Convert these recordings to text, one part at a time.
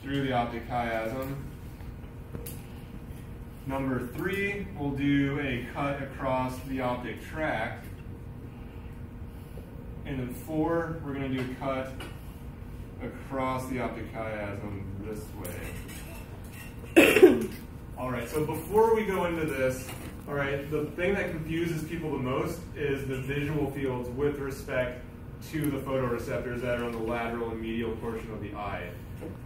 through the optic chiasm. Number 3, we'll do a cut across the optic tract. And then 4, we're going to do a cut across the optic chiasm this way. All right, so before we go into this, all right, the thing that confuses people the most is the visual fields with respect to the photoreceptors that are on the lateral and medial portion of the eye.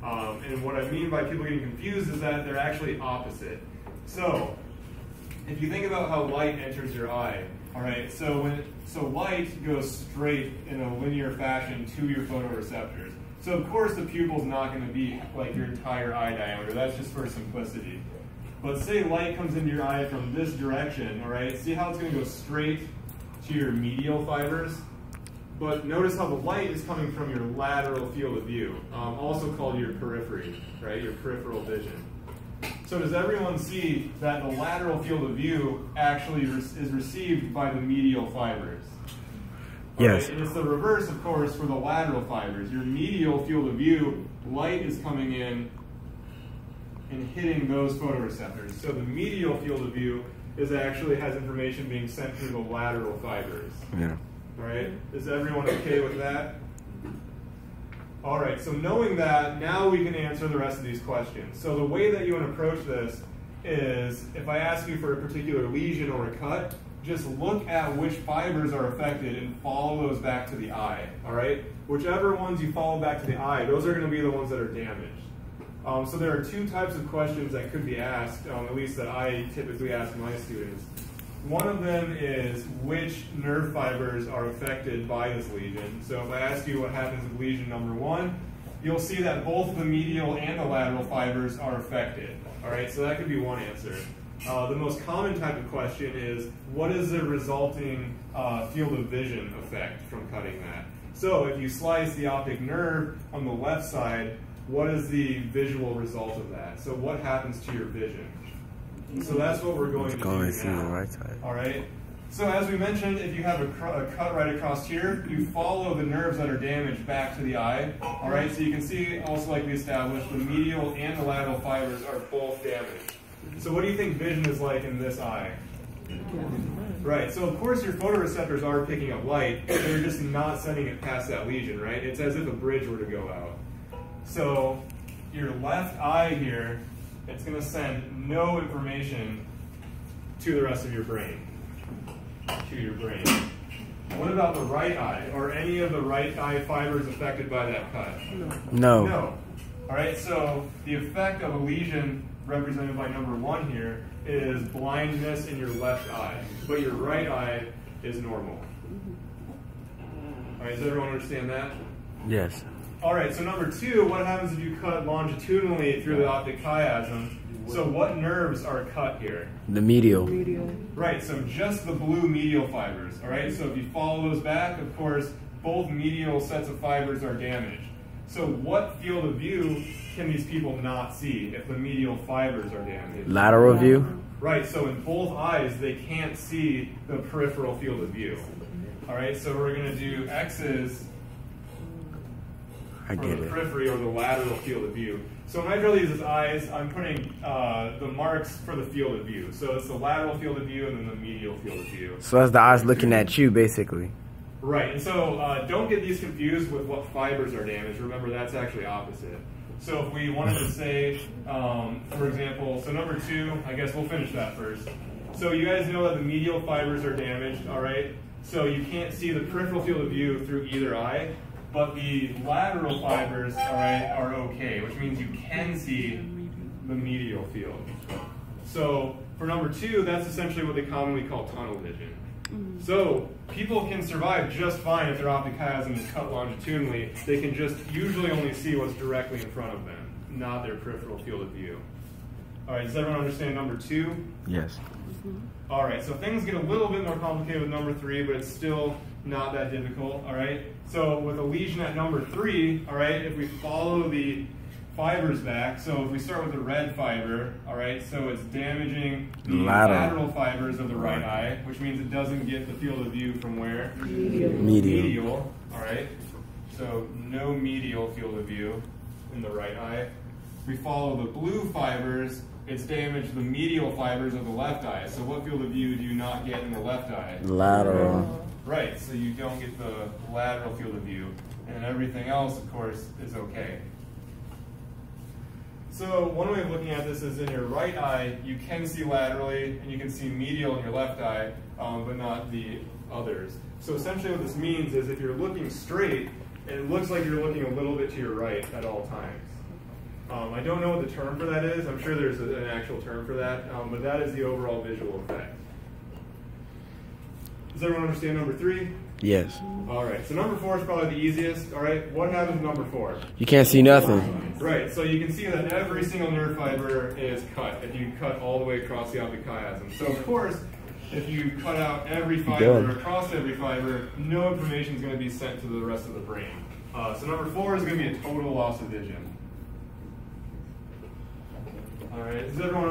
And what I mean by people getting confused is that they're actually opposite. So if you think about how light enters your eye, all right, so light goes straight in a linear fashion to your photoreceptors. So of course the pupil's not going to be like your entire eye diameter. That's just for simplicity. But say light comes into your eye from this direction, all right? See how it's going to go straight to your medial fibers? But notice how the light is coming from your lateral field of view, also called your periphery, right? Your peripheral vision. So does everyone see that the lateral field of view actually is received by the medial fibers? Yes. Right? And it's the reverse, of course, for the lateral fibers. Your medial field of view, light is coming in and hitting those photoreceptors. So the medial field of view has information being sent through the lateral fibers. Yeah. All right, is everyone okay with that? All right, so knowing that, now we can answer the rest of these questions. So the way that you want to approach this is, if I ask you for a particular lesion or a cut, just look at which fibers are affected and follow those back to the eye, all right? Whichever ones you follow back to the eye, those are going to be the ones that are damaged. So there are 2 types of questions that could be asked, at least that I typically ask my students. One of them is which nerve fibers are affected by this lesion. So if I ask you what happens with lesion number 1, you'll see that both the medial and the lateral fibers are affected. All right, so that could be one answer. The most common type of question is, what is the resulting field of vision effect from cutting that? So if you slice the optic nerve on the left side, what is the visual result of that? So what happens to your vision? So that's what we're going to do now. Right side. All right. So as we mentioned, if you have a cut right across here, you follow the nerves that are damaged back to the eye. All right. So you can see, also like we established, the medial and the lateral fibers are both damaged. So what do you think vision is like in this eye? Right. So of course your photoreceptors are picking up light, they're just not sending it past that lesion, right? It's as if a bridge were to go out. So your left eye here, it's going to send no information to the rest of your brain, What about the right eye? Are any of the right eye fibers affected by that cut? No. No. All right, so the effect of a lesion represented by number 1 here is blindness in your left eye, but your right eye is normal. All right, does everyone understand that? Yes. All right, so number 2, what happens if you cut longitudinally through the optic chiasm? So what nerves are cut here? The medial. Right, so just the blue medial fibers, all right? So if you follow those back, of course, both medial sets of fibers are damaged. So what field of view can these people not see if the medial fibers are damaged? Lateral view? Right, so in both eyes, they can't see the peripheral field of view. All right, so we're going to do X's for the periphery or the lateral field of view. So when I draw these as eyes, I'm putting the marks for the field of view. So it's the lateral field of view and then the medial field of view. So that's the eyes looking at you, basically. Right, and so don't get these confused with what fibers are damaged. Remember, that's actually opposite. So if we wanted to say, for example, so number 2, I guess we'll finish that first. So you guys know that the medial fibers are damaged, all right? So you can't see the peripheral field of view through either eye. But the lateral fibers, all right, are okay, which means you can see the medial field. So for number 2, that's essentially what they commonly call tunnel vision. So people can survive just fine if their optic chiasm is cut longitudinally. They can just usually only see what's directly in front of them, not their peripheral field of view. All right, does everyone understand number 2? Yes. All right, so things get a little bit more complicated with number 3, but it's still not that difficult, all right? So with a lesion at number 3, all right, if we follow the fibers back, so if we start with the red fiber, all right, so it's damaging the lateral fibers of the right eye, which means it doesn't get the field of view from where? Medial, all right? So no medial field of view in the right eye. If we follow the blue fibers, it's damaged the medial fibers of the left eye. So what field of view do you not get in the left eye? Lateral. Right, so you don't get the lateral field of view, and everything else, of course, is okay. So one way of looking at this is in your right eye, you can see laterally, and you can see medial in your left eye, but not the others. So essentially what this means is if you're looking straight, it looks like you're looking a little bit to your right at all times. I don't know what the term for that is. I'm sure there's an actual term for that, but that is the overall visual effect. Does everyone understand number 3? Yes. All right, so number 4 is probably the easiest. All right, what happens with number 4? You can't see nothing. Right, so you can see that every single nerve fiber is cut if you cut all the way across the optic chiasm. So of course, if you cut out every fiber across every fiber, no information is going to be sent to the rest of the brain. So number 4 is going to be a total loss of vision. All right, does everyone